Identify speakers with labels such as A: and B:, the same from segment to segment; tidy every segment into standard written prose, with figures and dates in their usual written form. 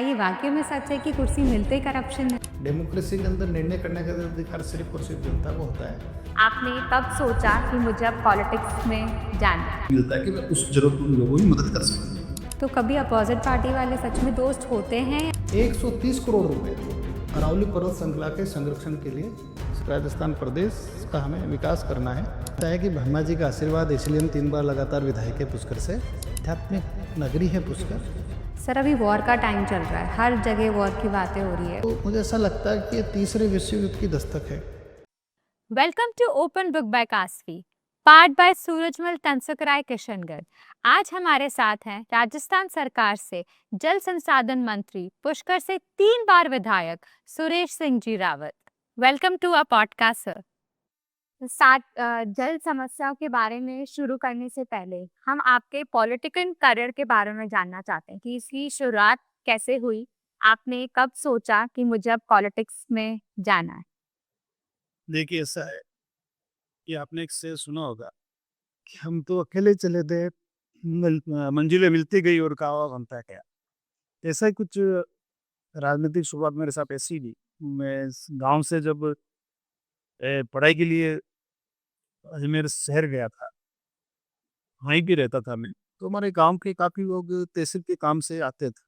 A: ये वाकई में सच है कि कुर्सी मिलते ही करप्शन है?
B: डेमोक्रेसी के अंदर निर्णय करने का अधिकार सिर्फ और सिर्फ जनता को होता है।
A: आपने कब सोचा कि मुझे अब पॉलिटिक्स में जाना है?
B: मिलता है कि मैं उस जरूरतमंद लोगों की मदद कर सकूं।
A: तो कभी अपोजिट पार्टी वाले सच में दोस्त होते हैं?
B: 130 करोड़ रुपए अरावली पर्वत श्रृंखला के संरक्षण के लिए राजस्थान प्रदेश का हमें विकास करना है। लगता है कि ब्रह्मा जी का आशीर्वाद, इसलिए हम 3 बार लगातार विधायक है पुष्कर से। आध्यात्मिक नगरी है पुष्कर।
A: सर अभी वॉर का टाइम चल रहा है, हर जगह वॉर की बातें हो रही है।
B: तो मुझे ऐसा लगता है कि ये तीसरे विश्व युद्ध की दस्तक है।
A: Welcome to Open Book by Kasvi, part by Surajmal तंसकराय किशनगढ़। आज हमारे साथ हैं राजस्थान सरकार से जल संसाधन मंत्री, पुष्कर से 3 बार विधायक Suresh Singh ji Rawat. Welcome to a podcast sir. जल समस्याओं के बारे में शुरू करने से पहले हम आपके पॉलिटिकल करियर के बारे में जानना चाहते हैं कि इसकी शुरुआत कैसे हुई? आपने कब सोचा कि मुझे अब पॉलिटिक्स में जाना है?
B: देखिए, ऐसा है कि आपने एक से सुना होगा कि हम तो अकेले चले थे, मंजिलें मिलती गई और कारवां बनता गया। ऐसा ही कुछ राजनीतिक शुरुआत मेरे साथ ऐसी थी। मैं गांव से जब पढ़ाई के लिए अजमेर शहर गया था, वहीं भी रहता था मैं। तो हमारे गांव के काफ़ी लोग तहसील के काम से आते थे।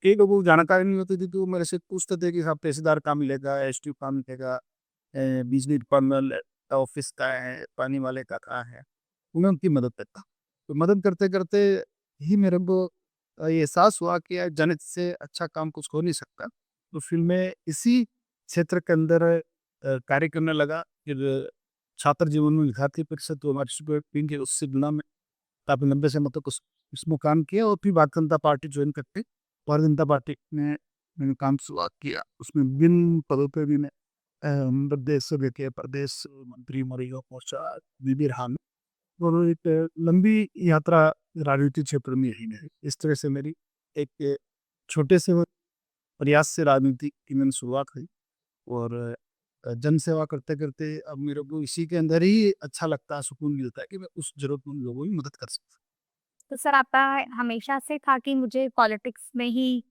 B: कई लोगों को जानकारी नहीं होती थी, तो मेरे से पूछते थे कि साहब तहसीलदार कहाँ मिलेगा, एसडीओ कहाँ मिलेगा, बिजली डिपार्टमेंट का ऑफिस कहाँ है, पानी वाले का कहाँ है। तो मैं उनकी मदद करता। तो मदद करते-करते ही मेरे को ये एहसास हुआ कि यार जनहित से अच्छा काम कुछ हो नहीं सकता। तो फिर मैं इसी क्षेत्र के अंदर कार्य करने लगा। फिर छात्र जीवन में विद्यार्थी परिषद, तो हमारी सुपर विंग है, उससे जुड़ा मैं काफ़ी लंबे समय तक उस इसमें काम किया और फिर भारतीय जनता पार्टी ज्वाइन करके भारतीय जनता पार्टी में मैंने काम शुरुआत किया। उसमें विभिन्न पदों पे भी मैं प्रदेश से लेके प्रदेश मंत्री, मरीगा मोर्चा में भी रहा मैं। और एक लंबी यात्रा राजनीतिक क्षेत्र में रही मेरी। इस तरह से मेरी एक छोटे से प्रयास से राजनीति की मैंने शुरुआत की। और जन सेवा करते-करते अब मेरे को इसी के अंदर ही अच्छा लगता है, सुकून मिलता है कि मैं उस ज़रूरतमंद लोगों की मदद कर सकता हूँ।
A: तो सर आपका हमेशा से था कि मुझे पॉलिटिक्स में ही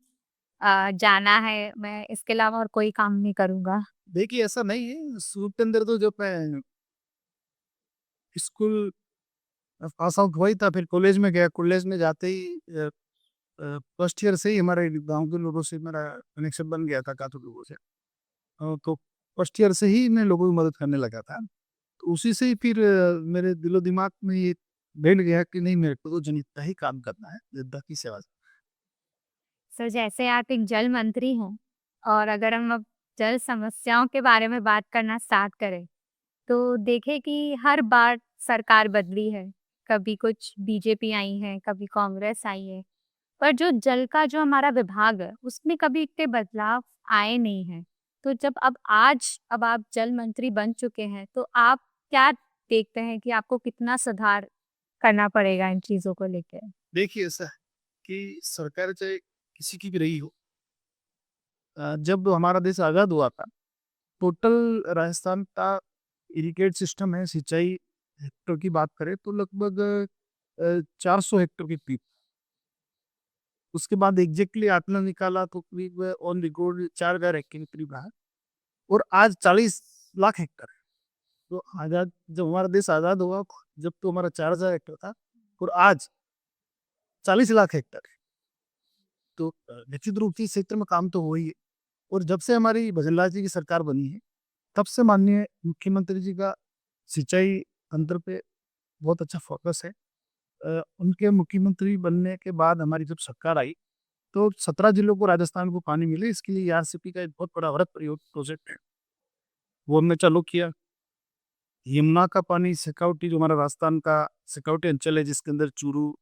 A: जाना है, मैं इसके अलावा और कोई काम नहीं करूँगा?
B: देखिए, ऐसा नहीं है, शुरू के अंदर तो जब मैं स्कूल पास आउट हुआ ही था, फिर कॉलेज में गया। कॉलेज में जाते ही फर्स्ट ईयर से ही हमारे गाँव के लोगों से मेरा कनेक्शन बन गया था, काफ़ी लोगों से। तो फर्स्ट ईयर से ही मैं लोगों की मदद करने लगा था। तो उसी से ही फिर मेरे दिलो-दिमाग में ये बैठ गया कि नहीं, मेरे को तो जनहित का ही काम करना है, जनता की सेवा।
A: सर जैसे आप एक जल मंत्री हैं और अगर हम अब जल समस्याओं के बारे में बात करना स्टार्ट करें, तो देखें कि हर बार सरकार बदली है। कभी कुछ बीजेपी आई है, कभी कांग्रेस आई है। पर जो जल का जो हमारा विभाग है, उसमें कभी इतने बदलाव आए नहीं हैं। तो जब अब आप जल मंत्री बन चुके हैं, तो आप क्या देखते हैं कि आपको कितना सुधार करना पड़ेगा इन चीज़ों को लेके?
B: देखिए, ऐसा है कि सरकार चाहे किसी की भी रही हो, जब हमारा देश आज़ाद हुआ था, टोटल राजस्थान का इरिगेट सिस्टम है, सिंचाई हेक्टर की बात करें तो लगभग 400 हेक्टर की थी। उसके बाद एग्ज़ैक्टली आंकड़ा निकाला तो करीब ऑन रिकॉर्ड 4000 हेक्टेयर के करीब रहा और आज 40 लाख हेक्टर है। तो आज़ाद जब हमारा देश आज़ाद हुआ, जब तो हमारा 4000 हेक्टर था और आज 40 लाख हेक्टर है। तो निश्चित रूप से इस क्षेत्र में काम तो हो ही है। और जब से हमारी भजनलाल जी की सरकार बनी है, तब से माननीय मुख्यमंत्री जी का सिंचाई तंत्र पे बहुत अच्छा फ़ोकस है। उनके मुख्यमंत्री बनने के बाद हमारी जब सरकार आई, तो 17 जिलों को राजस्थान को पानी मिले, इसके लिए आरसीपी का एक बहुत बड़ा वृहद प्रयोग प्रोजेक्ट है, वो हमने चालू किया। यमुना का पानी सिक्योरिटी, जो हमारा राजस्थान का सिक्योरिटी अंचल है, जिसके अंदर चूरू,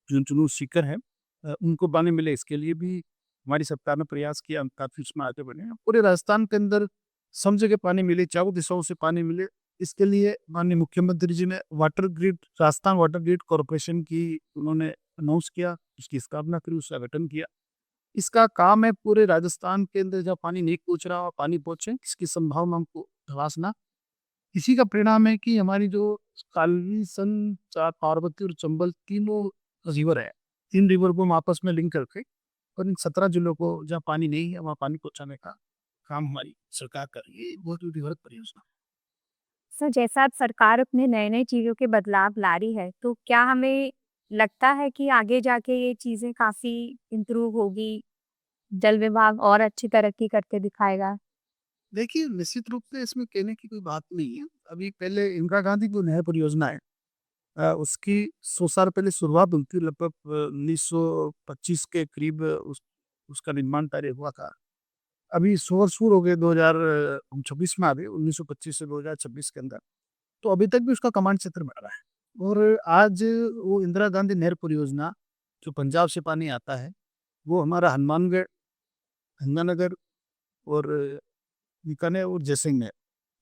B: झुंझुनू, सीकर है, उनको पानी मिले, इसके लिए भी हमारी सरकार ने प्रयास किया। हम काफ़ी उसमें आगे बढ़े हैं। पूरे राजस्थान के अंदर सब जगह पानी मिले, चारों दिशाओं से पानी मिले, इसके लिए माननीय मुख्यमंत्री जी ने water grid, Rajasthan water grid corporation की उन्होंने अनाउंस किया, उसकी स्थापना करी, उसका गठन किया। इसका काम है पूरे राजस्थान के अंदर जहाँ पानी नहीं पहुँच रहा, वहाँ पानी पहुँचे, इसकी संभावनाओं को तलाशना। इसी का परिणाम है कि हमारी जो काली, सन, पार्वती और चंबल तीनों रिवर है, 3 रिवर को हम आपस में लिंक करके और इन 17 जिलों को जहाँ पानी नहीं है, वहाँ पानी पहुँचाने का काम हमारी सरकार कर रही है। ये बहुत ही वृहद परियोजना।
A: सर, जैसा अब सरकार अपने नए-नए चीज़ों के बदलाव ला रही है, तो क्या हमें लगता है कि आगे जाके ये चीज़ें काफ़ी इम्प्रूव होगी, जल विभाग और अच्छी तरक्की करके दिखाएगा?
B: देखिए, निश्चित रूप से इसमें कहने की कोई बात नहीं है। अभी पहले इंदिरा गांधी की नहर परियोजना है, उसकी 100 साल पहले शुरुआत हुई थी, लगभग 1925 के करीब उसका निर्माण कार्य हुआ था। अभी 100 वर्ष पूरे हो गए, 2026 में आ गए, 1925 से 2026 के अंदर। तो अभी तक भी उसका कमांड क्षेत्र बढ़ रहा है और आज वो इंदिरा गांधी नहर परियोजना जो पंजाब से पानी आता है, वो हमारा हनुमानगढ़, गंगानगर और बीकानेर और जैसलमेर,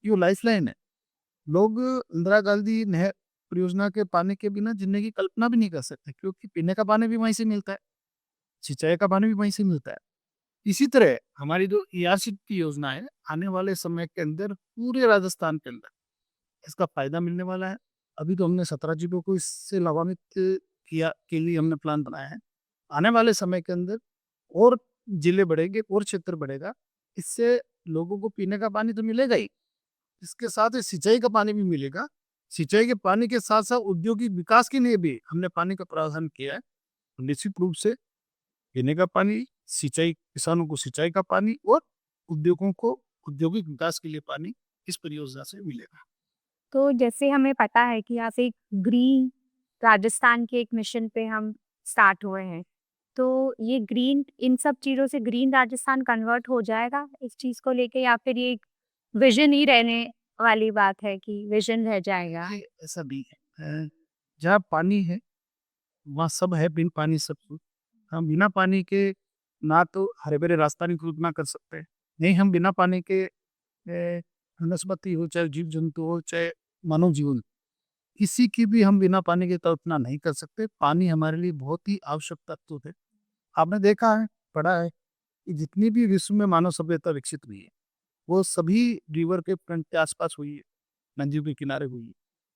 B: ये लाइफलाइन है। लोग इंदिरा गांधी नहर परियोजना के पानी के बिना जीने की कल्पना भी नहीं कर सकते, क्योंकि पीने का पानी भी वहीं से मिलता है, सिंचाई का पानी भी वहीं से मिलता है। इसी तरह हमारी जो ईआरसीटी की योजना है, आने वाले समय के अंदर पूरे राजस्थान के अंदर इसका फायदा मिलने वाला है। अभी तो हमने 17 जिलों को इससे लाभान्वित किया के लिए हमने प्लान बनाया है। आने वाले समय के अंदर और जिले बढ़ेंगे और क्षेत्र बढ़ेगा। इससे लोगों को पीने का पानी तो मिलेगा ही, इसके साथ ही सिंचाई का पानी भी मिलेगा। सिंचाई के पानी के साथ-साथ औद्योगिक विकास के लिए भी हमने पानी का प्रावधान किया है। निश्चित रूप से पीने का पानी, सिंचाई, किसानों को सिंचाई का पानी और उद्योगों को औद्योगिक विकास के लिए पानी इस परियोजना से मिलेगा।
A: तो जैसे हमें पता है कि यहाँ से ग्रीन राजस्थान के एक मिशन पे हम स्टार्ट हुए हैं। तो ये ग्रीन इन सब चीज़ों से ग्रीन राजस्थान कन्वर्ट हो जाएगा इस चीज़ को लेके, या फिर ये एक विज़न ही रहने वाली बात है कि विज़न रह जाएगा?
B: नहीं, ऐसा नहीं है। जहाँ पानी है, वहाँ सब है, बिन पानी सब सून। हम बिना पानी के ना तो हरे-भरे रास्ता की कल्पना कर सकते हैं, नहीं हम बिना पानी के वनस्पति हो, चाहे जीव-जंतु हो, चाहे मानव जीवन, किसी की भी हम बिना पानी के कल्पना नहीं कर सकते। पानी हमारे लिए बहुत ही आवश्यक तत्व है। आपने देखा है, पढ़ा है कि जितनी भी विश्व में मानव सभ्यता विकसित हुई है, वो सभी रिवर के फ्रंट के आस-पास हुई है, नदियों के किनारे हुई है।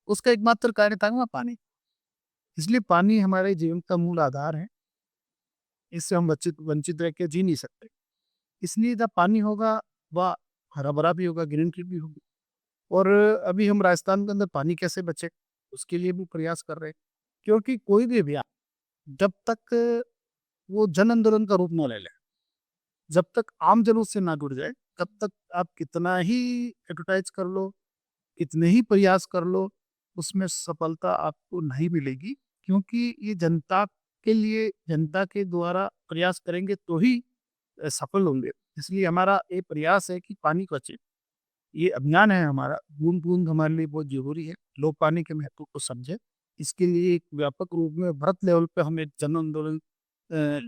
B: उसका एकमात्र कार्य था वहाँ पानी। इसलिए पानी हमारे जीवन का मूल आधार है। इससे हम वंचित वंचित रह के जी नहीं सकते। इसलिए जब पानी होगा, वह हरा-भरा भी होगा, ग्रीनरी भी होगी। और अभी हम राजस्थान के अंदर पानी कैसे बचे, उसके लिए भी प्रयास कर रहे हैं। क्योंकि कोई भी अभियान जब तक वो जन आंदोलन का रूप ना ले ले, जब तक आम जनों से ना जुड़ जाए, तब तक आप कितना ही एडवर्टाइज कर लो, कितने ही प्रयास कर लो, उसमें सफलता आपको नहीं मिलेगी। क्योंकि ये जनता के लिए, जनता के द्वारा प्रयास करेंगे तो ही सफल होंगे। इसलिए हमारा ये प्रयास है कि पानी को बचे। ये अभियान है हमारा, बूंद-बूंद हमारे लिए बहुत ज़रूरी है। लोग पानी के महत्व को समझें। इसके लिए एक व्यापक रूप में बृहत लेवल पे हम एक जन आंदोलन अ,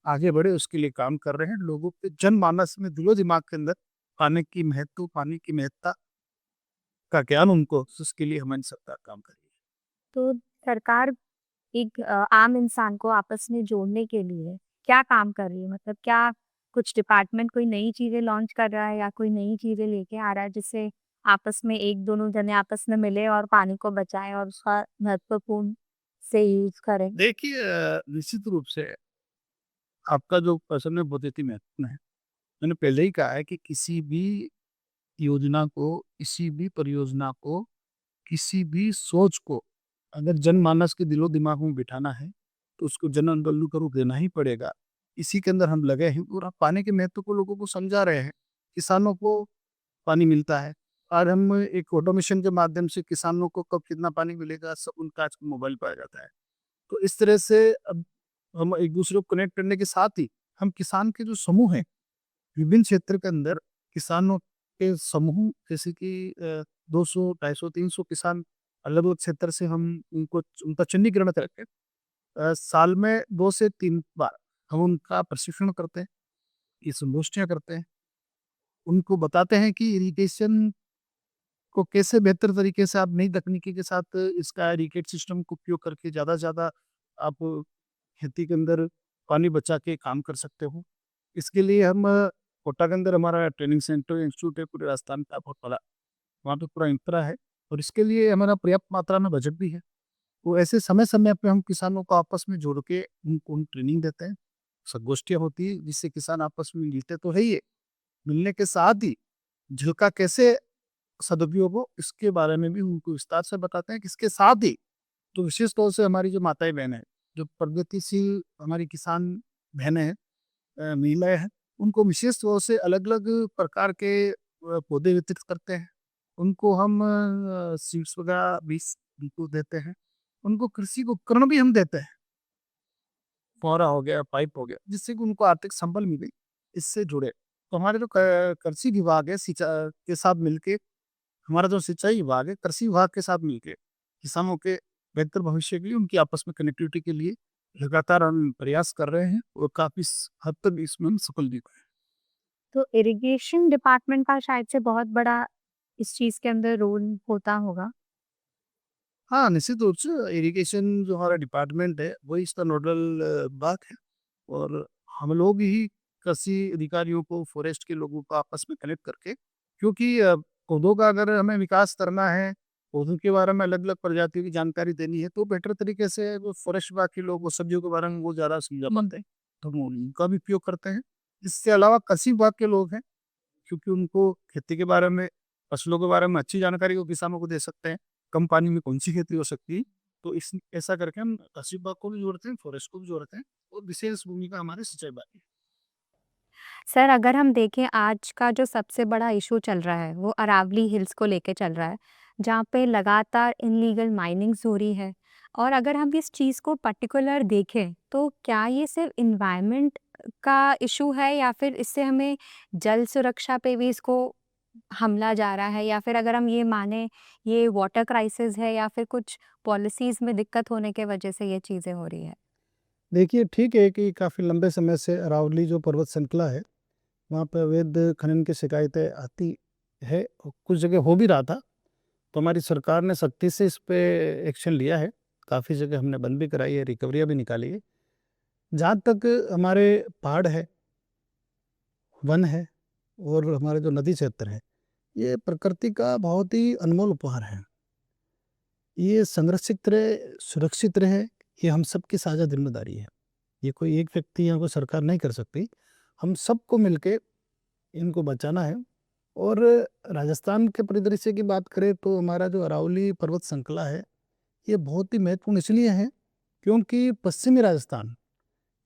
B: आगे बढ़े, उसके लिए काम कर रहे हैं। लोगों के जनमानस में, दिलो-दिमाग के अंदर पानी की महत्व, पानी की महत्ता का ज्ञान उनको, उसके लिए हमारी सरकार काम कर रही है।
A: तो सरकार एक आम इंसान को आपस में जोड़ने के लिए क्या काम कर रही है? मतलब क्या कुछ डिपार्टमेंट कोई नई चीज़ें लॉन्च कर रहा है या कोई नई चीज़ें लेके आ रहा है जिससे आपस में एक दोनों जने आपस में मिले और पानी को बचाएँ और उसका महत्वपूर्ण से यूज़ करें?
B: देखिए, निश्चित रूप से आपका जो प्रश्न है बहुत ही महत्वपूर्ण है। मैंने पहले ही कहा है कि किसी भी योजना को, किसी भी परियोजना को, किसी भी सोच को अगर जनमानस के दिलो-दिमाग में बिठाना है, तो उसको जन आंदोलन का रूप देना ही पड़ेगा। इसी के अंदर हम लगे हैं और हम पानी के महत्व को लोगों को समझा रहे हैं। किसानों को पानी मिलता है और हम एक ऑटोमेशन के माध्यम से किसानों को कब कितना पानी मिलेगा, सब उनका आज मोबाइल पे आ जाता है। तो इस तरह से अब हम एक-दूसरे को कनेक्ट करने के साथ ही हम किसान के जो समूह हैं, विभिन्न क्षेत्र के अंदर किसानों के समूह, जैसे कि 200, 250, 300 किसान अलग-अलग क्षेत्र से हम उनको उनका चिन्हीकरण करके साल में 2 से 3 बार हम उनका प्रशिक्षण करते हैं, ये संगोष्ठियाँ करते हैं। उनको बताते हैं कि इरिगेशन को कैसे बेहतर तरीके से आप नई तकनीकी के साथ इसका इरिगेट सिस्टम को उपयोग करके ज़्यादा से ज़्यादा आप खेती के अंदर पानी बचा के काम कर सकते हो। इसके लिए हम कोटा के अंदर हमारा ट्रेनिंग सेंटर, इंस्टीट्यूट है पूरे राजस्थान का बहुत बड़ा। वहाँ पे पूरा इंफ्रा है और इसके लिए हमारा पर्याप्त मात्रा में बजट भी है। तो ऐसे समय-समय पे हम किसानों को आपस में जोड़ के उनको हम ट्रेनिंग देते हैं। संगोष्ठियाँ होती है जिससे किसान आपस में मिलते तो है ही है। मिलने के साथ ही जल का कैसे सदुपयोग हो इसके बारे में भी उनको विस्तार से बताते हैं कि इसके साथ ही तो विशेष तौर से हमारी जो माताएँ-बहनें हैं, जो प्रगतिशील हमारी किसान बहनें हैं, महिलाएँ हैं, उनको विशेष तौर से अलग-अलग प्रकार के पौधे वितरित करते हैं। उनको हम सीड्स वगैरह बीज उनको देते हैं। उनको कृषि उपकरण भी हम देते हैं। फौरा हो गया, पाइप हो गया, जिससे कि उनको आर्थिक संबल मिले, इससे जुड़े। तो हमारे जो कृषि विभाग है के साथ मिलके हमारा जो सिंचाई विभाग है, कृषि विभाग के साथ मिलके किसानों के बेहतर भविष्य के लिए, उनकी आपस में कनेक्टिविटी के लिए लगातार हम प्रयास कर रहे हैं और काफ़ी हद तक इसमें हम सफल भी हुए हैं।
A: तो इरिगेशन डिपार्टमेंट का शायद से बहुत बड़ा इस चीज़ के अंदर रोल होता होगा।
B: हाँ, निश्चित रूप से इरिगेशन जो हमारा डिपार्टमेंट है, वही इसका नोडल विभाग है और हम लोग ही कृषि अधिकारियों को, फॉरेस्ट के लोगों को आपस में कनेक्ट करके क्योंकि पौधों का अगर हमें विकास करना है, पौधों के बारे में अलग-अलग प्रजातियों की जानकारी देनी है, तो बेटर तरीके से वो फॉरेस्ट विभाग के लोग वो सब्जियों के बारे में वो ज़्यादा समझा पाते हैं, तो हम उनका भी उपयोग करते हैं। इसके अलावा कृषि विभाग के लोग हैं, क्योंकि उनको खेती के बारे में, फसलों के बारे में अच्छी जानकारी वो किसानों को दे सकते हैं। कम पानी में कौन-सी खेती हो सकती है। तो इस ऐसा करके हम कृषि विभाग को भी जोड़ते हैं, फॉरेस्ट को भी जोड़ते हैं और विशेष भूमिका हमारे सिंचाई विभाग की।
A: सर, अगर हम देखें आज का जो सबसे बड़ा इश्यू चल रहा है, वो अरावली हिल्स को लेके चल रहा है, जहाँ पे लगातार इल्लीगल माइनिंग्स हो रही है। और अगर हम इस चीज़ को पर्टिकुलर देखें, तो क्या ये सिर्फ़ एनवायरनमेंट का इश्यू है या फिर इससे हमें जल सुरक्षा पे भी इसको हमला जा रहा है? या फिर अगर हम ये माने ये वाटर क्राइसिस है या फिर कुछ पॉलिसीज़ में दिक्कत होने के वजह से ये चीज़ें हो रही है?
B: देखिए, ठीक है कि काफ़ी लंबे समय से अरावली जो पर्वत श्रृंखला है, वहाँ पे अवैध खनन की शिकायतें आती है और कुछ जगह हो भी रहा था। तो हमारी सरकार ने सख्ती से इस पे एक्शन लिया है। काफ़ी जगह हमने बंद भी कराई है, रिकवरियाँ भी निकाली है। जहाँ तक हमारे पहाड़ है, वन है और हमारे जो नदी क्षेत्र है, ये प्रकृति का बहुत ही अनमोल उपहार है। ये संरक्षित रहे, सुरक्षित रहे, ये हम सबकी साझा ज़िम्मेदारी है। ये कोई एक व्यक्ति या कोई सरकार नहीं कर सकती। हम सबको मिलके इनको बचाना है और राजस्थान के परिदृश्य की बात करें तो हमारा जो अरावली पर्वत श्रृंखला है, ये बहुत ही महत्वपूर्ण इसलिए है क्योंकि पश्चिमी राजस्थान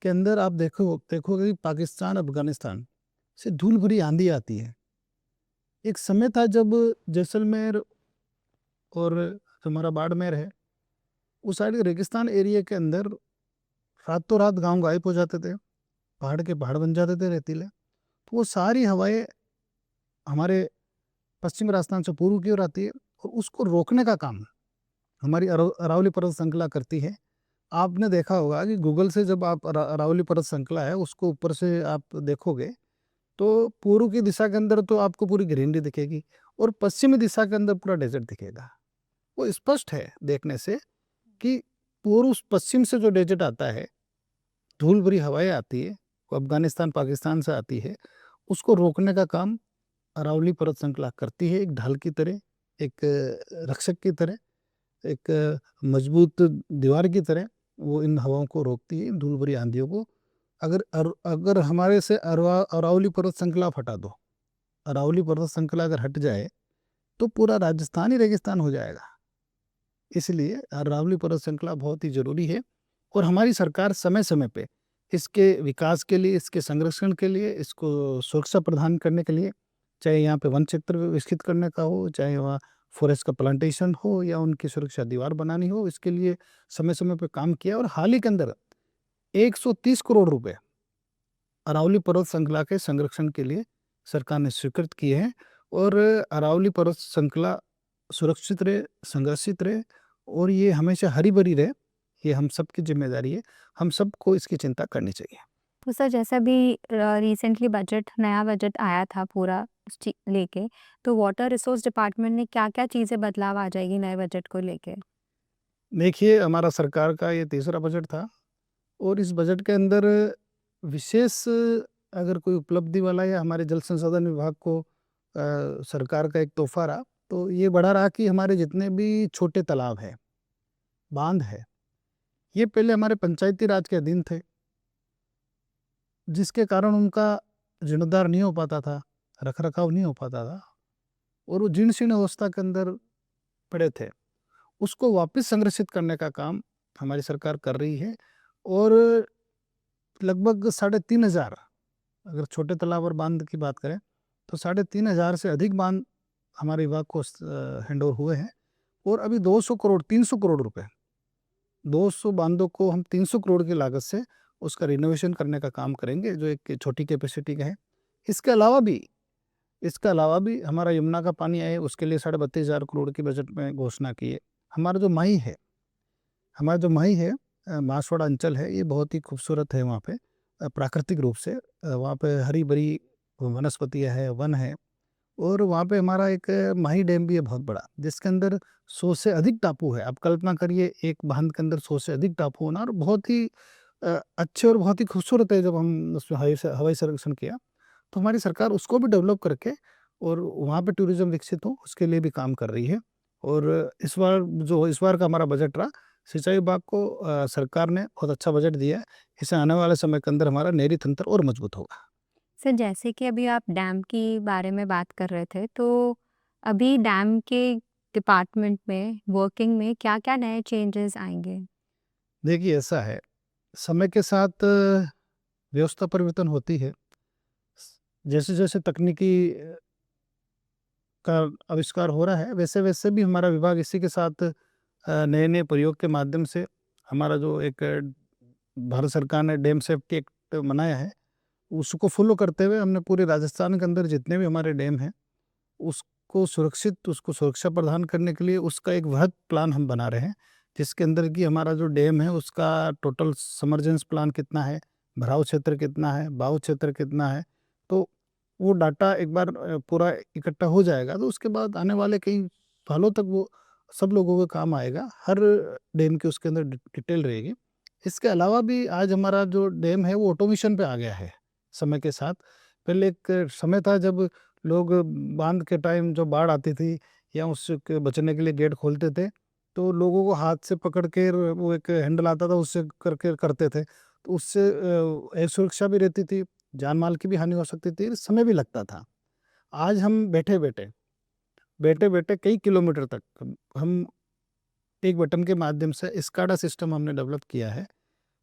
B: के अंदर आप देखोगे कि पाकिस्तान, अफ़गानिस्तान से धूल भरी आँधी आती है। एक समय था जब जैसलमेर और जो हमारा बाड़मेर है, उस साइड के रेगिस्तान एरिया के अंदर रातों रात गाँव गायब हो जाते थे, पहाड़ के पहाड़ बन जाते थे रेतीले। तो वो सारी हवाएँ हमारे पश्चिम राजस्थान से पूर्व की ओर आती है और उसको रोकने का काम हमारी अरावली पर्वत श्रृंखला करती है। आपने देखा होगा कि गूगल से जब आप अरावली पर्वत श्रृंखला है उसको ऊपर से आप देखोगे तो पूर्व की दिशा के अंदर तो आपको पूरी ग्रीनरी दिखेगी और पश्चिमी दिशा के अंदर पूरा डेजर्ट दिखेगा। वो स्पष्ट है देखने से कि पूर्व पश्चिम से जो डेजर्ट आता है, धूल भरी हवाएं आती है, वो अफगानिस्तान पाकिस्तान से आती है, उसको रोकने का काम अरावली पर्वत श्रृंखला करती है। एक ढाल की तरह, एक रक्षक की तरह, एक मजबूत दीवार की तरह वो इन हवाओं को रोकती है, धूल भरी आंधियों को। अगर हमारे से अरावली पर्वत श्रृंखला आप हटा दो, अरावली पर्वत श्रृंखला अगर हट जाए तो पूरा राजस्थान ही रेगिस्तान हो जाएगा। इसलिए अरावली पर्वत श्रृंखला बहुत ही जरूरी है और हमारी सरकार समय समय पे इसके विकास के लिए, इसके संरक्षण के लिए, इसको सुरक्षा प्रदान करने के लिए, चाहे यहाँ पे वन क्षेत्र विकसित करने का हो, चाहे वहाँ फॉरेस्ट का प्लांटेशन हो या उनकी सुरक्षा दीवार बनानी हो, इसके लिए समय समय पे काम किया और हाल ही के अंदर 130 करोड़ रुपए अरावली पर्वत श्रृंखला के संरक्षण के लिए सरकार ने स्वीकृत किए हैं और अरावली पर्वत श्रृंखला सुरक्षित रहे, संरक्षित रहे और ये हमेशा हरी भरी रहे, ये हम सबकी जिम्मेदारी है। हम सबको इसकी चिंता करनी चाहिए।
A: तो सर, जैसा भी रिसेंटली नया बजट आया था पूरा लेके, तो वाटर रिसोर्स डिपार्टमेंट ने क्या-क्या चीज़ें बदलाव आ जाएगी नए बजट को लेके?
B: देखिए, हमारा सरकार का ये तीसरा बजट था और इस बजट के अंदर विशेष अगर कोई उपलब्धि वाला या हमारे जल संसाधन विभाग को सरकार का एक तोहफा रहा, तो ये बड़ा रहा कि हमारे जितने भी छोटे तालाब हैं, बांध है, ये पहले हमारे पंचायती राज के अधीन थे, जिसके कारण उनका जीर्णोद्धार नहीं हो पाता था, रख रखाव नहीं हो पाता था और वो जीर्ण शीर्ण अवस्था के अंदर पड़े थे। उसको वापस संरक्षित करने का काम हमारी सरकार कर रही है और लगभग 3,500, अगर छोटे तालाब और बांध की बात करें तो 3,500 से अधिक बांध हमारे विभाग को हैंड ओवर हुए हैं और अभी 300 करोड़ रुपए 200 बांधों को हम 300 करोड़ की लागत से उसका रिनोवेशन करने का काम करेंगे, जो एक छोटी कैपेसिटी का है। इसके अलावा भी हमारा यमुना का पानी आए, उसके लिए 32,500 करोड़ की बजट में घोषणा की है। हमारा जो माही है मासवाड़ा अंचल है, ये बहुत ही खूबसूरत है। वहाँ पे प्राकृतिक रूप से वहाँ पे हरी भरी वनस्पतियाँ है, वन है और वहाँ पे हमारा एक माही डैम भी है बहुत बड़ा, जिसके अंदर 100 से अधिक टापू है। आप कल्पना करिए एक बांध के अंदर 100 से अधिक टापू होना, और बहुत ही अच्छे और बहुत ही खूबसूरत है। जब हम उसमें हवाई सर्वेक्षण किया तो हमारी सरकार उसको भी डेवलप करके और वहाँ पे टूरिज्म विकसित हो, उसके लिए भी काम कर रही है। और इस बार का हमारा बजट रहा, सिंचाई विभाग को सरकार ने बहुत अच्छा बजट दिया है। इससे आने वाले समय के अंदर हमारा नहरी तंत्र और मजबूत होगा।
A: सर, जैसे कि अभी आप डैम की बारे में बात कर रहे थे, तो अभी डैम के डिपार्टमेंट में, वर्किंग में क्या-क्या नए चेंजेस आएँगे?
B: देखिए ऐसा है, समय के साथ व्यवस्था परिवर्तन होती है। जैसे जैसे तकनीकी का आविष्कार हो रहा है, वैसे वैसे भी हमारा विभाग इसी के साथ नए नए प्रयोग के माध्यम से हमारा जो एक भारत सरकार ने डैम सेफ्टी एक्ट बनाया है, उसको फॉलो करते हुए हमने पूरे राजस्थान के अंदर जितने भी हमारे डैम हैं उसको सुरक्षा प्रदान करने के लिए उसका एक वृहद प्लान हम बना रहे हैं, जिसके अंदर कि हमारा जो डैम है उसका टोटल समर्जेंस प्लान कितना है, भराव क्षेत्र कितना है, बाहु क्षेत्र कितना है। तो वो डाटा एक बार पूरा इकट्ठा हो जाएगा तो उसके बाद आने वाले कई सालों तक वो सब लोगों के काम आएगा। हर डैम की उसके अंदर डिटेल रहेगी। इसके अलावा भी आज हमारा जो डैम है वो ऑटोमेशन पे आ गया है समय के साथ। पहले एक समय था जब लोग बांध के टाइम जो बाढ़ आती थी या उससे बचने के लिए गेट खोलते थे, तो लोगों को हाथ से पकड़ के वो एक हैंडल आता था उससे करके करते थे, तो उससे सुरक्षा भी रहती थी, जान माल की भी हानि हो सकती थी, समय भी लगता था। आज हम बैठे बैठे कई किलोमीटर तक हम एक बटन के माध्यम से स्काडा सिस्टम हमने डेवलप किया है।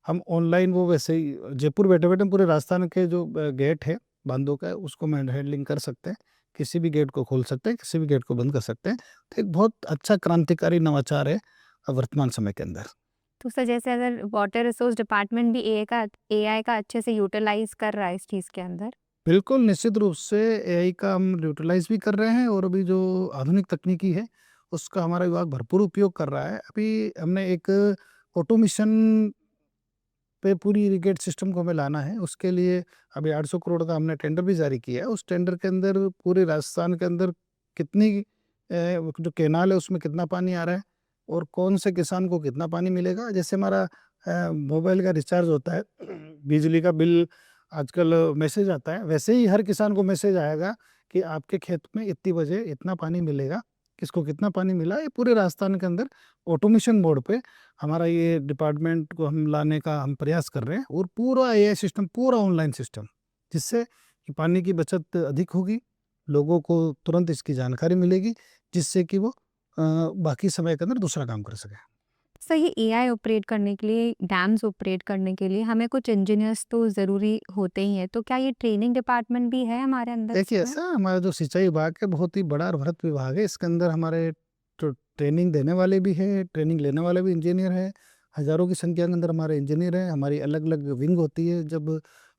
B: हम ऑनलाइन वो वैसे ही जयपुर बैठे-बैठे पूरे राजस्थान के जो गेट है बांधों का उसको हम हैंडलिंग कर सकते हैं। किसी भी गेट को खोल सकते हैं, किसी भी गेट को बंद कर सकते हैं। तो एक बहुत अच्छा क्रांतिकारी नवाचार है वर्तमान समय के अंदर।
A: तो सर, जैसे अगर वाटर रिसोर्स डिपार्टमेंट भी एआई का अच्छे से यूटिलाइज़ कर रहा है इस चीज़ के अंदर?
B: बिल्कुल, निश्चित रूप से एआई का हम यूटिलाइज़ भी कर रहे हैं और अभी जो आधुनिक तकनीकी है, उसका हमारा विभाग भरपूर उपयोग कर रहा है। अभी हमने एक ऑटोमेशन पे पूरी इरिगेट सिस्टम को हमें लाना है, उसके लिए अभी 800 करोड़ का हमने टेंडर भी जारी किया है। उस टेंडर के अंदर पूरे राजस्थान के अंदर कितनी जो कैनाल है उसमें कितना पानी आ रहा है और कौन से किसान को कितना पानी मिलेगा। जैसे हमारा मोबाइल का रिचार्ज होता है, बिजली का बिल आजकल मैसेज आता है, वैसे ही हर किसान को मैसेज आएगा कि आपके खेत में इतनी बजे इतना पानी मिलेगा, किसको कितना पानी मिला। ये पूरे राजस्थान के अंदर ऑटोमेशन मोड पे हमारा ये डिपार्टमेंट को हम लाने का हम प्रयास कर रहे हैं और पूरा एआई सिस्टम, पूरा ऑनलाइन सिस्टम, जिससे कि पानी की बचत अधिक होगी, लोगों को तुरंत इसकी जानकारी मिलेगी, जिससे कि वो बाकी समय के अंदर दूसरा काम कर सकें।
A: सर, ये एआई ऑपरेट करने के लिए, डैम्स ऑपरेट करने के लिए हमें कुछ इंजीनियर्स तो ज़रूरी होते ही हैं, तो क्या ये ट्रेनिंग डिपार्टमेंट भी है हमारे अंदर
B: देखिए
A: इसमें?
B: ऐसा हमारा जो सिंचाई विभाग है बहुत ही बड़ा और वृहद विभाग है। इसके अंदर हमारे ट्रेनिंग देने वाले भी हैं, ट्रेनिंग लेने वाले भी इंजीनियर हैं। हज़ारों की संख्या के अंदर हमारे इंजीनियर हैं। हमारी अलग-अलग विंग होती है। जब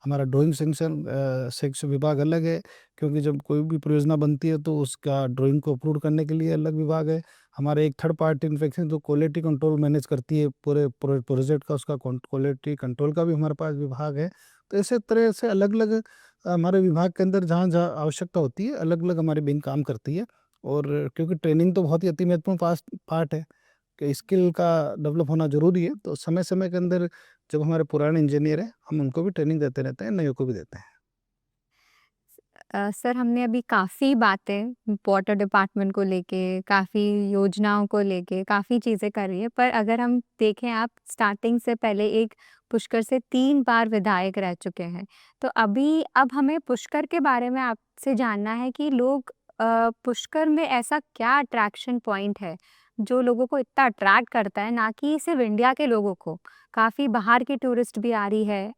B: हमारा ड्राइंग सेक्शन विभाग अलग है, क्योंकि जब कोई भी परियोजना बनती है तो उसका ड्राइंग को अप्रूव करने के लिए अलग विभाग है। हमारे एक थर्ड पार्टी इन्फेक्शन जो क्वालिटी कंट्रोल मैनेज करती है पूरे प्रोजेक्ट का, उसका क्वालिटी कंट्रोल का भी हमारे पास विभाग है। तो इसी तरह से अलग-अलग हमारे विभाग के अंदर जहाँ-जहाँ आवश्यकता होती है, अलग-अलग हमारी विंग काम करती है। और क्योंकि ट्रेनिंग तो बहुत ही अति महत्वपूर्ण पार्ट है कि स्किल का डेवलप होना ज़रूरी है, तो समय-समय के अंदर जब हमारे पुराने इंजीनियर हैं, हम उनको भी ट्रेनिंग देते रहते हैं, नए को भी देते हैं।
A: सर हमने अभी काफ़ी बातें वाटर डिपार्टमेंट को लेके, काफ़ी योजनाओं को लेके, काफ़ी चीज़ें करी है। पर अगर हम देखें आप स्टार्टिंग से पहले एक पुष्कर से 3 बार विधायक रह चुके हैं। तो अब हमें पुष्कर के बारे में आपसे जानना है कि लोग पुष्कर में ऐसा क्या अट्रैक्शन पॉइंट है, जो लोगों को इतना अट्रैक्ट करता है, ना कि सिर्फ़ इंडिया के लोगों को। काफ़ी बाहर की टूरिस्ट भी आ रही है,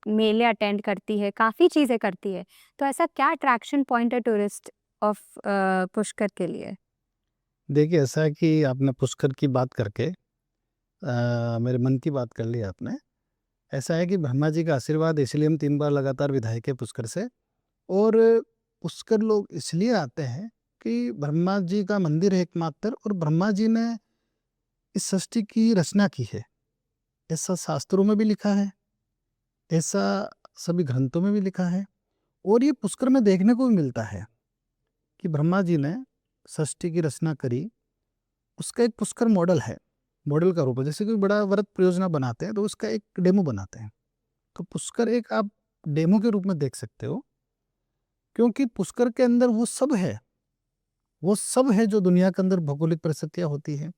A: मेले अटेंड करती है, काफ़ी चीज़ें करती है। तो ऐसा क्या अट्रैक्शन पॉइंट है टूरिस्ट ऑफ पुष्कर के लिए?
B: देखिए, ऐसा है कि आपने पुष्कर की बात करके मेरे मन की बात कर ली आपने। ऐसा है कि ब्रह्मा जी का आशीर्वाद इसलिए हम 3 बार लगातार विधायक है पुष्कर से। और पुष्कर लोग इसलिए आते हैं कि ब्रह्मा जी का मंदिर है एकमात्र, और ब्रह्मा जी ने इस सृष्टि की रचना की है। ऐसा शास्त्रों में भी लिखा है, ऐसा सभी ग्रंथों में भी लिखा है, और ये पुष्कर में देखने को भी मिलता है कि ब्रह्मा जी ने सृष्टि की रचना करी। उसका एक पुष्कर मॉडल है, मॉडल का रूप है। जैसे कोई बड़ा व्रत परियोजना बनाते हैं तो उसका एक डेमो बनाते हैं, तो पुष्कर एक आप डेमो के रूप में देख सकते हो, क्योंकि पुष्कर के अंदर वो सब है जो दुनिया के अंदर भौगोलिक परिस्थितियां होती है।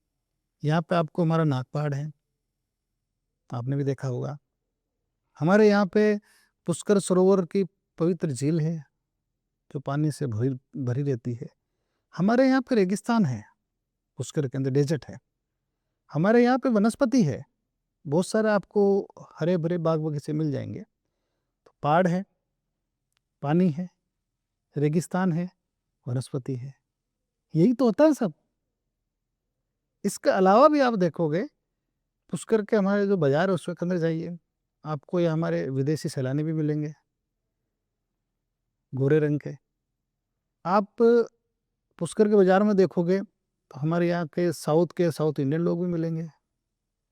B: यहाँ पे आपको हमारा नाग पहाड़ है, आपने भी देखा होगा। हमारे यहाँ पे पुष्कर सरोवर की पवित्र झील है, जो पानी से भरी भरी रहती है। हमारे यहाँ पे रेगिस्तान है, पुष्कर के अंदर डेजर्ट है। हमारे यहाँ पे वनस्पति है, बहुत सारे आपको हरे भरे बाग बगीचे मिल जाएंगे। तो पहाड़ है, पानी है, रेगिस्तान है, वनस्पति है, यही तो होता है सब। इसके अलावा भी आप देखोगे पुष्कर के हमारे जो बाजार है उसके अंदर जाइए, आपको ये हमारे विदेशी सैलानी भी मिलेंगे, गोरे रंग के। आप पुष्कर के बाजार में देखोगे तो हमारे यहाँ के साउथ इंडियन लोग भी मिलेंगे,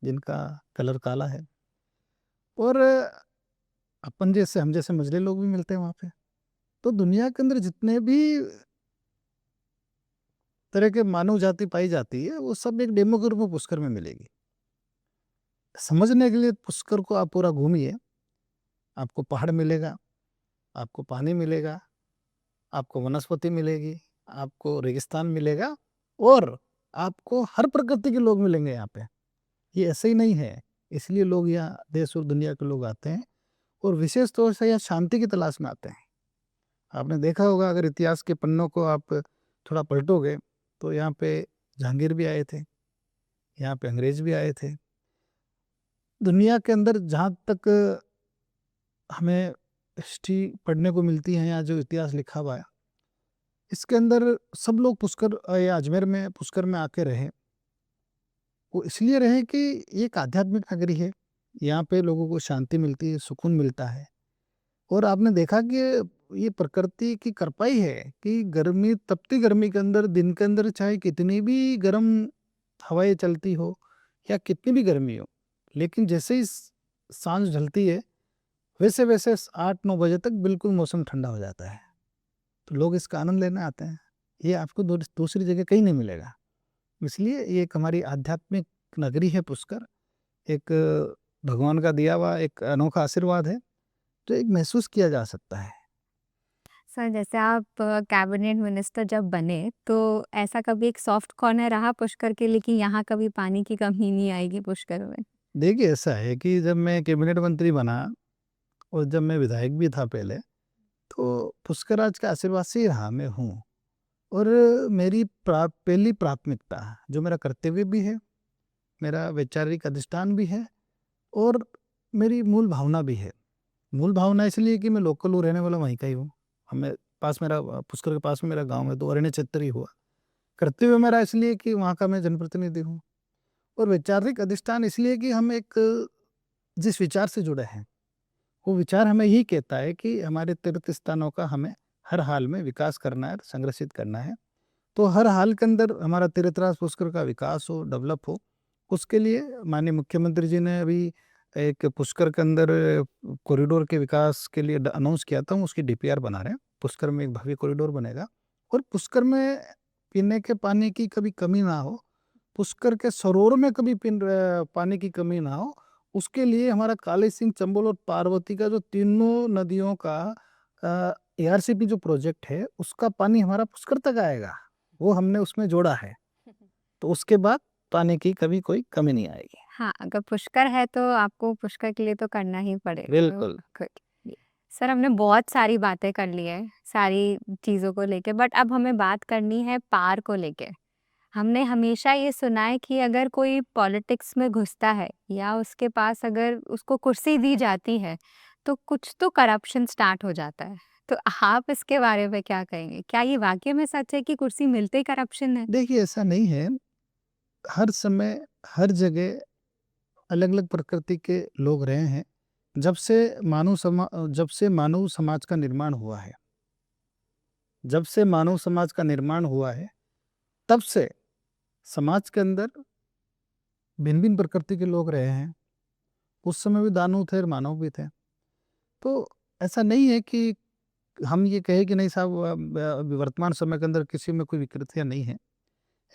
B: जिनका कलर काला है। और अपन जैसे हम जैसे मजले लोग भी मिलते हैं वहाँ पे। तो दुनिया के अंदर जितने भी तरह के मानव जाति पाई जाती है, वो सब एक डेमो के रूप में पुष्कर में मिलेगी। समझने के लिए पुष्कर को आप पूरा घूमिए, आपको पहाड़ मिलेगा, आपको पानी मिलेगा, आपको वनस्पति मिलेगी, आपको रेगिस्तान मिलेगा, और आपको हर प्रकृति के लोग मिलेंगे यहाँ पे। ये ऐसे ही नहीं है, इसलिए लोग यहाँ देश और दुनिया के लोग आते हैं, और विशेष तौर से यहाँ शांति की तलाश में आते हैं। आपने देखा होगा, अगर इतिहास के पन्नों को आप थोड़ा पलटोगे तो यहाँ पे जहांगीर भी आए थे, यहाँ पे अंग्रेज भी आए थे। दुनिया के अंदर जहाँ तक हमें हिस्ट्री पढ़ने को मिलती है, यहाँ जो इतिहास लिखा हुआ है, इसके अंदर सब लोग पुष्कर या अजमेर में पुष्कर में आके रहे। वो इसलिए रहे कि ये एक आध्यात्मिक नगरी है, यहाँ पे लोगों को शांति मिलती है, सुकून मिलता है। और आपने देखा कि ये प्रकृति की कृपाई है कि गर्मी, तपती गर्मी के अंदर, दिन के अंदर चाहे कितनी भी गर्म हवाएं चलती हो या कितनी भी गर्मी हो, लेकिन जैसे ही सांझ ढलती है वैसे वैसे 8-9 बजे तक बिल्कुल मौसम ठंडा हो जाता है। तो लोग इसका आनंद लेने आते हैं। ये आपको दूसरी जगह कहीं नहीं मिलेगा। इसलिए ये एक हमारी आध्यात्मिक नगरी है पुष्कर, एक भगवान का दिया हुआ एक अनोखा आशीर्वाद है, तो एक महसूस किया जा सकता है।
A: सर जैसे आप कैबिनेट मिनिस्टर जब बने, तो ऐसा कभी एक सॉफ्ट कॉर्नर रहा पुष्कर के लिए कि यहाँ कभी पानी की कमी नहीं आएगी पुष्कर में?
B: देखिए, ऐसा है कि जब मैं कैबिनेट मंत्री बना और जब मैं विधायक भी था पहले, तो पुष्कराज का आशीर्वाद से ही रहा मैं हूँ। और मेरी पहली प्राथमिकता, जो मेरा कर्तव्य भी है, मेरा वैचारिक अधिष्ठान भी है, और मेरी मूल भावना भी है। मूल भावना इसलिए कि मैं लोकल हूँ, रहने वाला वहीं का ही हूँ। हमें पास मेरा पुष्कर के पास में मेरा गांव है, तो अरण्य क्षेत्र ही हुआ। कर्तव्य मेरा इसलिए कि वहाँ का मैं जनप्रतिनिधि हूँ। और वैचारिक अधिष्ठान इसलिए कि हम एक जिस विचार से जुड़े हैं, वो विचार हमें यही कहता है कि हमारे तीर्थ स्थानों का हमें हर हाल में विकास करना है, संरक्षित करना है। तो हर हाल के अंदर हमारा तीर्थराज पुष्कर का विकास हो, डेवलप हो, उसके लिए माननीय मुख्यमंत्री जी ने अभी एक पुष्कर के अंदर कॉरिडोर के विकास के लिए अनाउंस किया था। उसकी डीपीआर बना रहे हैं। पुष्कर में एक भव्य कॉरिडोर बनेगा, और पुष्कर में पीने के पानी की कभी कमी ना हो, पुष्कर के सरोवर में कभी पानी की कमी ना हो, उसके लिए हमारा काली सिंह, चंबल और पार्वती का जो तीनों नदियों का एआरसीपी जो प्रोजेक्ट है उसका पानी हमारा पुष्कर तक आएगा, वो हमने उसमें जोड़ा है, तो उसके बाद पानी की कभी कोई कमी नहीं आएगी।
A: हाँ, अगर पुष्कर है तो आपको पुष्कर के लिए तो करना ही पड़ेगा।
B: बिल्कुल।
A: बिल्कुल। सर हमने बहुत सारी बातें कर ली है, सारी चीज़ों को लेके बट अब हमें बात करनी है पार को लेके। हमने हमेशा ये सुना है कि अगर कोई पॉलिटिक्स में घुसता है या उसके पास अगर उसको कुर्सी दी जाती है, तो कुछ तो करप्शन स्टार्ट हो जाता है। तो आप इसके बारे में क्या कहेंगे? क्या ये वाक़ई में सच है कि कुर्सी मिलते ही करप्शन है?
B: देखिए ऐसा नहीं है, हर समय, हर जगह अलग-अलग प्रकृति के लोग रहे हैं। जब से मानव समाज का निर्माण हुआ है, जब से मानव समाज का निर्माण हुआ है, तब से समाज के अंदर भिन्न-भिन्न प्रकृति के लोग रहे हैं। उस समय भी दानव थे और मानव भी थे। तो ऐसा नहीं है कि हम ये कहें कि नहीं साहब अभी वर्तमान समय के अंदर किसी में कोई विकृतियाँ नहीं है।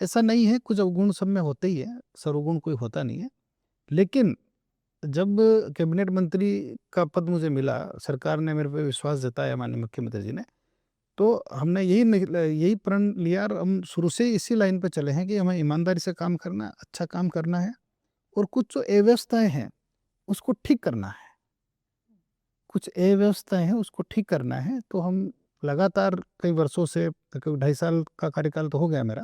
B: ऐसा नहीं है, कुछ अवगुण सब में होते ही है, सर्वगुण कोई होता नहीं है। लेकिन जब कैबिनेट मंत्री का पद मुझे मिला, सरकार ने मेरे पे विश्वास जताया माननीय मुख्यमंत्री जी ने, तो हमने यही प्रण लिया और हम शुरू से इसी लाइन पे चले हैं कि हमें ईमानदारी से काम करना है, अच्छा काम करना है और कुछ जो अव्यवस्थाएँ हैं, उसको ठीक करना है। कुछ अव्यवस्थाएँ हैं, उसको ठीक करना है, तो हम लगातार कई वर्षों से, करीब 2.5 साल का कार्यकाल तो हो गया मेरा,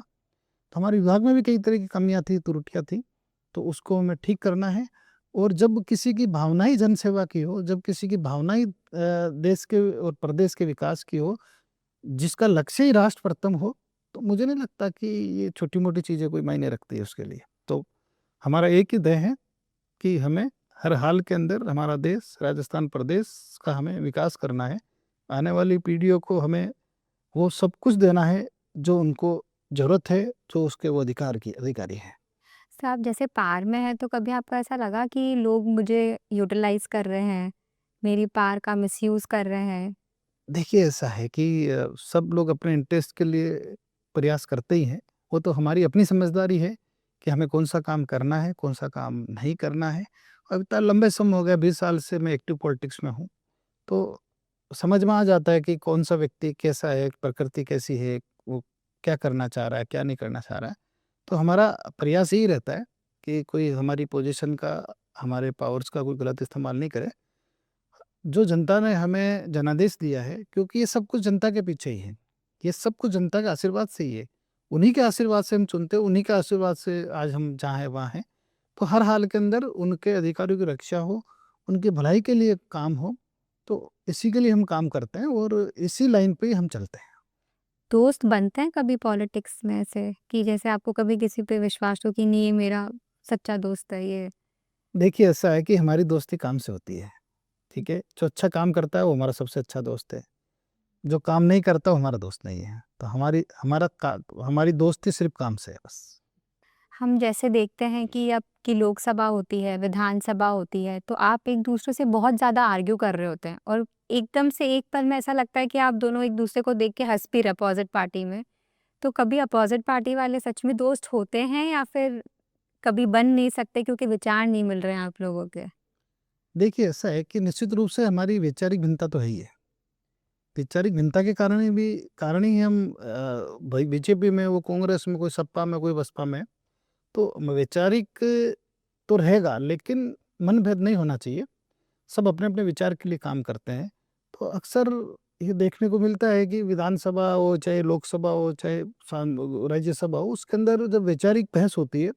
B: तो हमारे विभाग में भी कई तरह की कमियाँ थी, त्रुटियाँ थी, तो उसको हमें ठीक करना है। और जब किसी की भावना ही जनसेवा की हो, जब किसी की भावना ही देश के और प्रदेश के विकास की हो, जिसका लक्ष्य ही राष्ट्र प्रथम हो, तो मुझे नहीं लगता कि ये छोटी-मोटी चीज़ें कोई मायने रखती है उसके लिए। तो हमारा एक ही ध्येय है कि हमें हर हाल के अंदर हमारा देश, राजस्थान प्रदेश का हमें विकास करना है। आने वाली पीढ़ियों को हमें वो सब कुछ देना है, जो उनको ज़रूरत है, जो उसके वो अधिकारी हैं।
A: साहब जैसे पार में है तो कभी आपको ऐसा लगा कि लोग मुझे यूटिलाइज़ कर रहे हैं, मेरी पार का मिसयूज़ कर रहे हैं?
B: देखिए ऐसा है कि सब लोग अपने इंटरेस्ट के लिए प्रयास करते ही हैं। वो तो हमारी अपनी समझदारी है कि हमें कौन-सा काम करना है, कौन-सा काम नहीं करना है। अब इतना लंबे समय हो गया, 20 साल से मैं एक्टिव पॉलिटिक्स में हूँ। तो समझ में आ जाता है कि कौन-सा व्यक्ति कैसा है, प्रकृति कैसी है, वो क्या करना चाह रहा है, क्या नहीं करना चाह रहा है। तो हमारा प्रयास यही रहता है कि कोई हमारी पोज़ीशन का, हमारे पावर्स का कोई गलत इस्तेमाल नहीं करे। जो जनता ने हमें जनादेश दिया है, क्योंकि ये सब कुछ जनता के पीछे ही है। ये सब कुछ जनता के आशीर्वाद से ही है। उन्हीं के आशीर्वाद से हम चुनते हैं, उन्हीं के आशीर्वाद से आज हम जहाँ हैं वहाँ हैं। तो हर हाल के अंदर उनके अधिकारों की रक्षा हो, उनकी भलाई के लिए काम हो, तो इसी के लिए हम काम करते हैं और इसी लाइन पे ही हम चलते हैं।
A: दोस्त बनते हैं कभी पॉलिटिक्स में ऐसे कि जैसे आपको कभी किसी पे विश्वास हो कि नहीं ये मेरा सच्चा दोस्त है ये?
B: देखिए ऐसा है कि हमारी दोस्ती काम से होती है, ठीक है? जो अच्छा काम करता है वो हमारा सबसे अच्छा दोस्त है। जो काम नहीं करता वो हमारा दोस्त नहीं है। तो हमारी दोस्ती सिर्फ़ काम से है बस।
A: हम जैसे देखते हैं कि अब की लोकसभा होती है, विधानसभा होती है, तो आप एक-दूसरे से बहुत ज़्यादा आर्ग्यू कर रहे होते हैं और एकदम से एक पल में ऐसा लगता है कि आप दोनों एक-दूसरे को देख के हँस भी रहे अपोज़िट पार्टी में। तो कभी अपोज़िट पार्टी वाले सच में दोस्त होते हैं या फिर कभी बन नहीं सकते क्योंकि विचार नहीं मिल रहे हैं आप लोगों के?
B: देखिए, ऐसा है कि निश्चित रूप से हमारी वैचारिक भिन्नता तो है ही है। वैचारिक भिन्नता के कारण ही हम भाई बीजेपी में, वो कांग्रेस में, कोई सपा में, कोई बसपा में। तो वैचारिक तो रहेगा, लेकिन मनभेद नहीं होना चाहिए। सब अपने-अपने विचार के लिए काम करते हैं। तो अक्सर ये देखने को मिलता है कि विधानसभा हो, चाहे लोकसभा हो, चाहे राज्यसभा हो, उसके अंदर जब वैचारिक बहस होती है,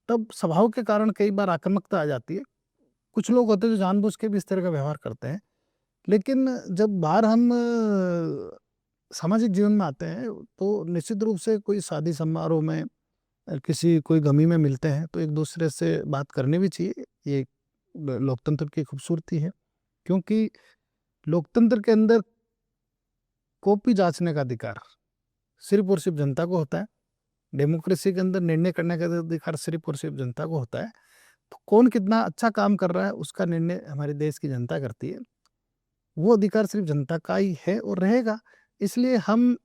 B: तब स्वभाव के कारण कई बार आक्रामकता आ जाती है। कुछ लोग होते हैं जो जानबूझ के भी इस तरह का व्यवहार करते हैं। लेकिन जब बाहर हम सामाजिक जीवन में आते हैं, तो निश्चित रूप से कोई शादी समारोह में, किसी कोई गमी में मिलते हैं, तो एक दूसरे से बात करनी भी चाहिए। ये लोकतंत्र की खूबसूरती है, क्योंकि लोकतंत्र के अंदर कॉपी जांचने का अधिकार सिर्फ और सिर्फ जनता को होता है। डेमोक्रेसी के अंदर निर्णय करने का अधिकार सिर्फ और सिर्फ जनता को होता है। तो कौन कितना अच्छा काम कर रहा है, उसका निर्णय हमारे देश की जनता करती है। वो अधिकार सिर्फ जनता का ही है और रहेगा। इसलिए हम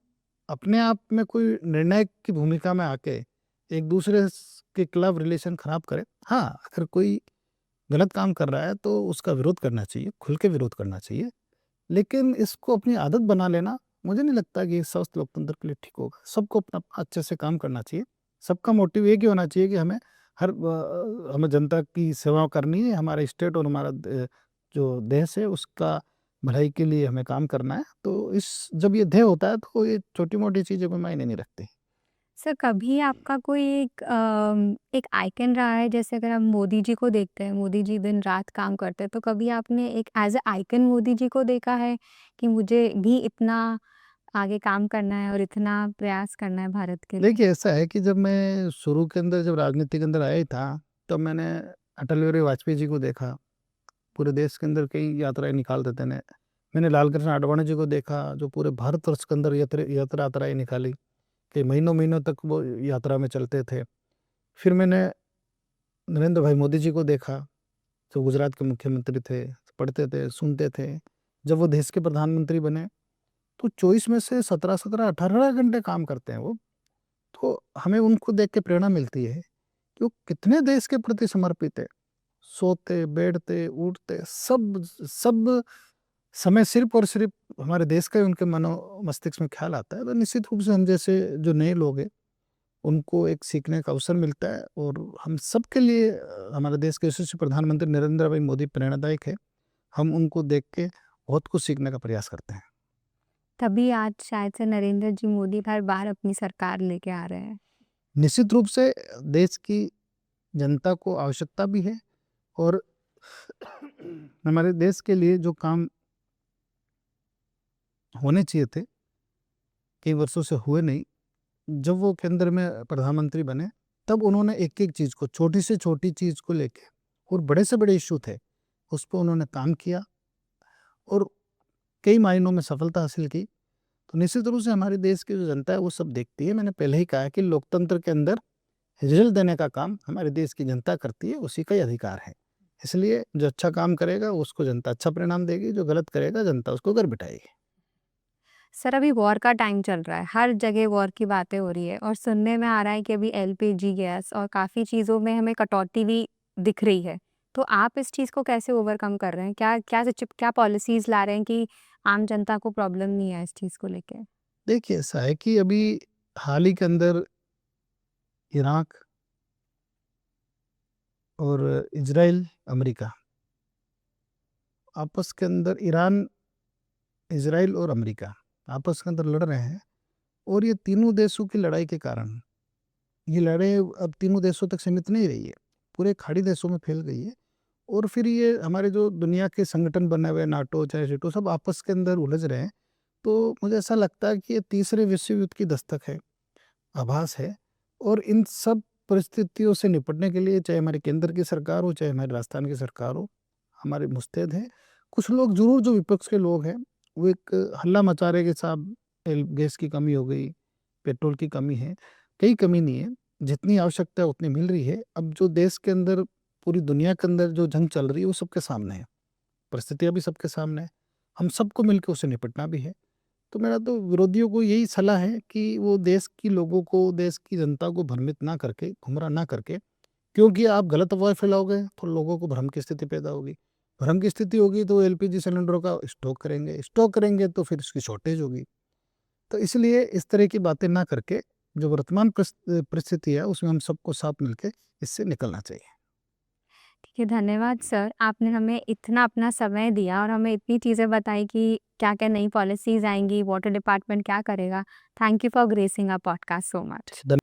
B: अपने आप में कोई निर्णायक की भूमिका में आके एक दूसरे के खिलाफ रिलेशन खराब करें। हाँ, अगर कोई गलत काम कर रहा है तो उसका विरोध करना चाहिए, खुल के विरोध करना चाहिए। लेकिन इसको अपनी आदत बना लेना मुझे नहीं लगता कि स्वस्थ लोकतंत्र के लिए ठीक होगा। सबको अपना अच्छे से काम करना चाहिए। सबका मोटिव एक ही होना चाहिए कि हमें जनता की सेवा करनी है, हमारा स्टेट और हमारा जो देश है उसका भलाई के लिए हमें काम करना है। तो जब ये ध्येय होता है तो ये छोटी-मोटी चीज़ें कोई मायने नहीं रखती।
A: सर कभी आपका कोई एक आइकन रहा है, जैसे अगर हम मोदी जी को देखते हैं, मोदी जी दिन रात काम करते हैं, तो कभी आपने एक as a icon Modi ji को देखा है कि मुझे भी इतना आगे काम करना है और इतना प्रयास करना है भारत के लिए?
B: देखिए, ऐसा है कि जब मैं शुरू के अंदर जब राजनीति के अंदर आया ही था, तब मैंने अटल बिहारी वाजपेयी जी को देखा। पूरे देश के अंदर कई यात्राएँ निकालते थे ने। मैंने लाल कृष्ण आडवाणी जी को देखा, जो पूरे भारतवर्ष के अंदर यात्राएँ निकाली, कि महीनों-महीनों तक वो यात्रा में चलते थे। फिर मैंने नरेंद्र भाई मोदी जी को देखा, जो गुजरात के मुख्यमंत्री थे, पढ़ते थे, सुनते थे। जब वो देश के प्रधानमंत्री बने, तो 24 में से 17-17, 18 घंटे काम करते हैं वो। तो हमें उनको देख के प्रेरणा मिलती है कि वो कितने देश के प्रति समर्पित है। सोते, बैठते, उठते सब सब समय सिर्फ़ और सिर्फ़ हमारे देश का ही उनके मस्तिष्क में ख़्याल आता है। तो निश्चित रूप से हम जैसे जो नए लोग हैं, उनको एक सीखने का अवसर मिलता है और हम सबके लिए हमारे देश के यशस्वी प्रधानमंत्री नरेंद्र भाई मोदी प्रेरणादायक है। हम उनको देख के बहुत कुछ सीखने का प्रयास करते हैं।
A: तभी आज शायद से नरेंद्र जी मोदी हर बार अपनी सरकार लेके आ रहे हैं।
B: निश्चित रूप से देश की जनता को आवश्यकता भी है और हमारे देश के लिए जो काम होने चाहिए थे, कई वर्षों से हुए नहीं। जब वो केंद्र में प्रधानमंत्री बने, तब उन्होंने एक-एक चीज़ को, छोटी से छोटी चीज़ को लेके और बड़े से बड़े इश्यू थे, उस पे उन्होंने काम किया और कई मायनों में सफलता हासिल की। तो निश्चित रूप से हमारे देश की जो जनता है वो सब देखती है। मैंने पहले ही कहा है कि लोकतंत्र के अंदर रिजल्ट देने का काम हमारे देश की जनता करती है, उसी का ही अधिकार है। इसलिए जो अच्छा काम करेगा उसको जनता अच्छा परिणाम देगी, जो गलत करेगा जनता उसको घर बिठाएगी।
A: सर अभी वॉर का टाइम चल रहा है, हर जगह वॉर की बातें हो रही है और सुनने में आ रहा है कि अभी एलपीजी गैस और काफ़ी चीज़ों में हमें कटौती भी दिख रही है। तो आप इस चीज़ को कैसे ओवरकम कर रहे हैं? क्या पॉलिसीज़ ला रहे हैं कि आम जनता को प्रॉब्लम नहीं है इस चीज़ को लेके?
B: देखिए, ऐसा है कि अभी हाल ही के अंदर इराक और इज़राइल, अमेरिका आपस के अंदर इज़राइल और अमेरिका आपस के अंदर लड़ रहे हैं और ये तीनों देशों की लड़ाई के कारण ये लड़ाई अब तीनों देशों तक सीमित नहीं रही है, पूरे खाड़ी देशों में फैल गई है और फिर ये हमारे जो दुनिया के संगठन बने हुए नाटो चाहे सीटो सब आपस के अंदर उलझ रहे हैं। तो मुझे ऐसा लगता है कि ये तीसरे विश्व युद्ध की दस्तक है, आभास है और इन सब परिस्थितियों से निपटने के लिए चाहे हमारे केंद्र की सरकार हो, चाहे हमारे राजस्थान की सरकार हो, हमारे मुस्तैद हैं। कुछ लोग ज़रूर जो विपक्ष के लोग हैं, वो एक हल्ला मचा रहे कि साहब गैस की कमी हो गई, पेट्रोल की कमी है। कहीं कमी नहीं है, जितनी आवश्यकता है उतनी मिल रही है। अब जो देश के अंदर, पूरी दुनिया के अंदर जो जंग चल रही है, वो सबके सामने है। परिस्थितियाँ भी सबके सामने है। हम सबको मिलके उससे निपटना भी है। तो मेरा तो विरोधियों को यही सलाह है कि वो देश की लोगों को, देश की जनता को भ्रमित ना करके, गुमराह ना करके, क्योंकि आप गलत अफ़वाह फैलाओगे तो लोगों को भ्रम की स्थिति पैदा होगी। भ्रम की स्थिति होगी तो एलपीजी सिलेंडरों का स्टॉक करेंगे तो फिर उसकी शॉर्टेज होगी। तो इसलिए इस तरह की बातें ना करके जो वर्तमान परिस्थिति है उसमें हम सबको साथ मिलके इससे निकलना चाहिए।
A: ठीक है, धन्यवाद सर। आपने हमें इतना अपना समय दिया और हमें इतनी चीज़ें बताई कि क्या-क्या नई पॉलिसीज़ आएँगी, वाटर डिपार्टमेंट क्या करेगा। Thank you for gracing our podcast so much.
B: धन्य